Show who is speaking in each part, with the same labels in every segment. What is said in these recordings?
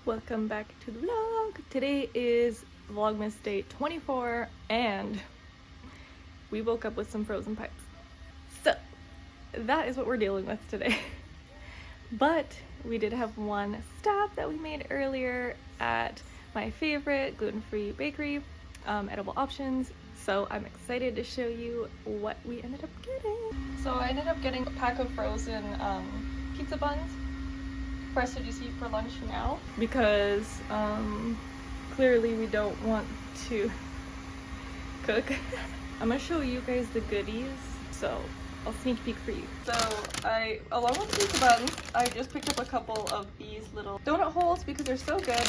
Speaker 1: Welcome back to the vlog. Today is Vlogmas day 24 and we woke up with some frozen pipes. So that is what we're dealing with today. But we did have one stop that we made earlier at my favorite gluten-free bakery, Edible Options. So I'm excited to show you what we ended up getting. So I ended up getting a pack of frozen pizza buns for us to just eat for lunch now because clearly we don't want to cook. I'm gonna show you guys the goodies, so I'll sneak peek for you. So along with pizza buns, I just picked up a couple of these little donut holes because they're so good.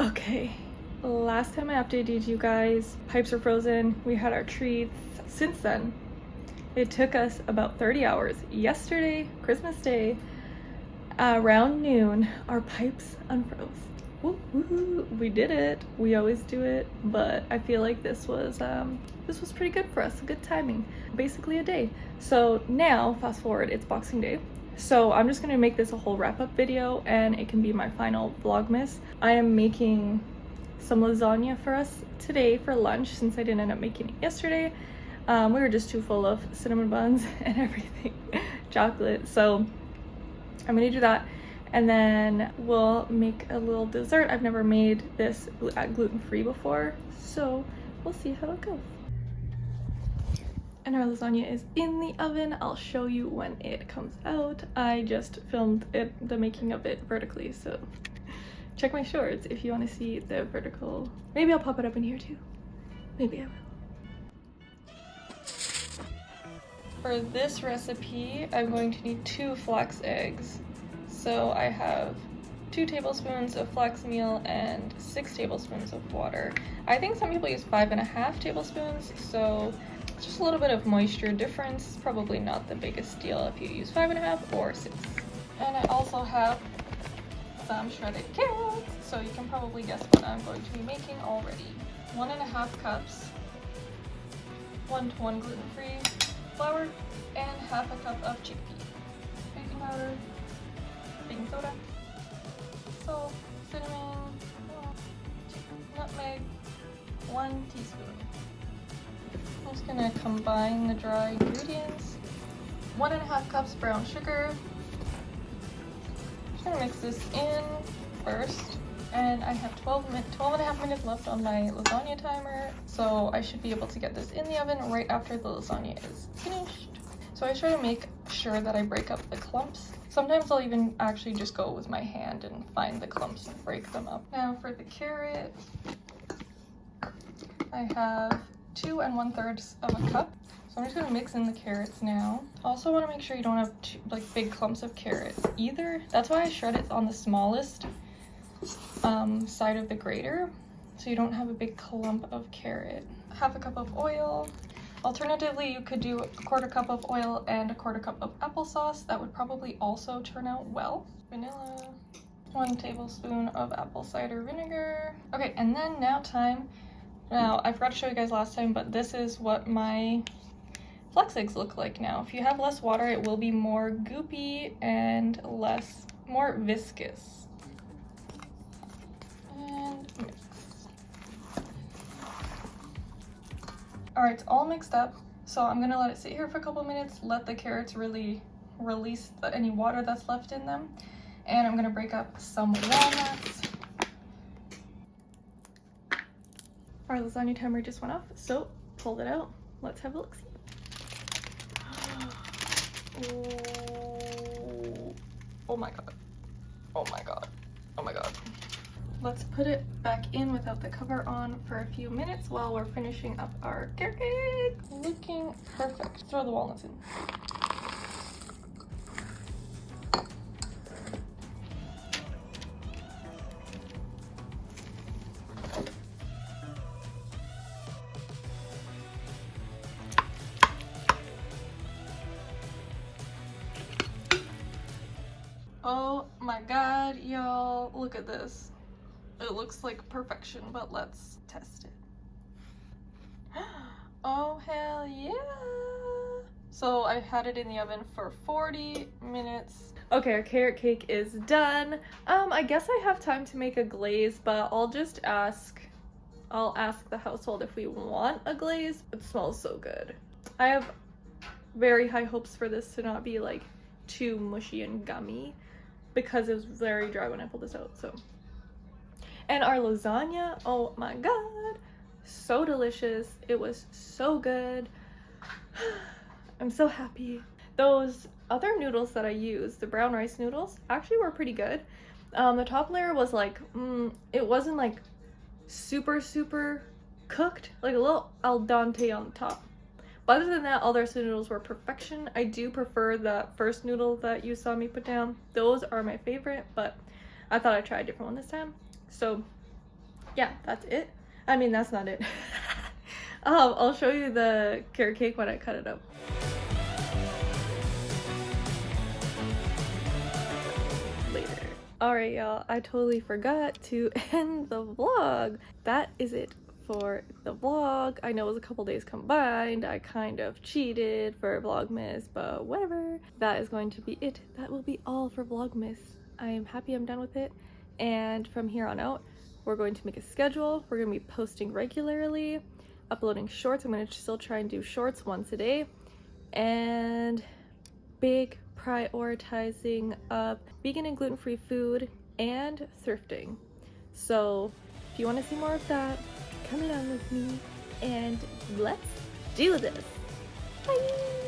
Speaker 1: Okay, last time I updated you guys, pipes are frozen, we had our treats. Since then, it took us about 30 hours. Yesterday, Christmas Day, around noon, our pipes unfroze. Woo-hoo, we did it. We always do it, but I feel like this was pretty good for us, good timing. Basically a day. So now, fast forward, it's Boxing Day. So I'm just gonna make this a whole wrap-up video and it can be my final Vlogmas. I am making some lasagna for us today for lunch since I didn't end up making it yesterday. We were just too full of cinnamon buns and everything, chocolate. So I'm gonna do that and then we'll make a little dessert. I've never made this gluten-free before, so we'll see how it goes. And our lasagna is in the oven. I'll show you when it comes out. I just filmed the making of it vertically, so check my shorts if you want to see the vertical. Maybe I'll pop it up in here too. Maybe I will. For this recipe, I'm going to need 2 flax eggs. So I have 2 tablespoons of flax meal and 6 tablespoons of water. I think some people use 5.5 tablespoons, so it's just a little bit of moisture difference. Probably not the biggest deal if you use 5.5 or 6. And I also have some shredded carrots, so you can probably guess what I'm going to be making already. 1.5 cups 1:1 gluten-free flour and half a cup of chickpea, baking powder, baking soda, salt, cinnamon, nutmeg, 1 teaspoon. I'm just gonna combine the dry ingredients. 1.5 cups brown sugar. Just gonna mix this in first. And I have 12.5 minutes left on my lasagna timer, so I should be able to get this in the oven right after the lasagna is finished. So I try to make sure that I break up the clumps. Sometimes I'll even actually just go with my hand and find the clumps and break them up. Now for the carrot, I have 2 1/3 of a cup. So I'm just gonna mix in the carrots now. Also want to make sure you don't have big clumps of carrots either. That's why I shred it on the smallest side of the grater, so you don't have a big clump of carrot. Half a cup of oil. Alternatively, you could do 1/4 cup of oil and 1/4 cup of applesauce. That would probably also turn out well. Vanilla. 1 tablespoon of apple cider vinegar. Okay, and then now I forgot to show you guys last time, but this is what my flax eggs look like now. If you have less water, it will be more goopy and more viscous. And mix. Alright, it's all mixed up, so I'm gonna let it sit here for a couple minutes, let the carrots really release any water that's left in them, and I'm gonna break up some walnuts. Our lasagna timer just went off, so pulled it out. Let's have a look. Oh my god. Oh my god. Oh my god. Let's put it back in without the cover on for a few minutes while we're finishing up our carrot cake. Looking perfect. Throw the walnuts in. Oh my god, y'all, look at this. Ugh. it looks like perfection, but let's test it. Oh, hell yeah. So I had it in the oven for 40 minutes. Okay, our carrot cake is done. I guess I have time to make a glaze, but I'll ask the household if we want a glaze. It smells so good. I have very high hopes for this to not be like too mushy and gummy because it was very dry when I pulled this out. So, and our lasagna, oh my god, so delicious. It was so good. I'm so happy. Those other noodles that I used, the brown rice noodles, actually were pretty good. The top layer was like, it wasn't like super cooked, like a little al dente on the top. But other than that, all the rest of the noodles were perfection. I do prefer the first noodle that you saw me put down. Those are my favorite, but I thought I'd try a different one this time. So yeah, that's it. I mean, that's not it. I'll show you the carrot cake when I cut it up. Later. Alright y'all, I totally forgot to end the vlog. That is it for the vlog. I know it was a couple days combined. I kind of cheated for Vlogmas, but whatever. That is going to be it. That will be all for Vlogmas. I am happy I'm done with it. And from here on out, we're going to make a schedule. We're going to be posting regularly, uploading shorts. I'm going to still try and do shorts once a day. And big prioritizing of vegan and gluten-free food and thrifting. So if you want to see more of that, come along with me and let's do this. Bye!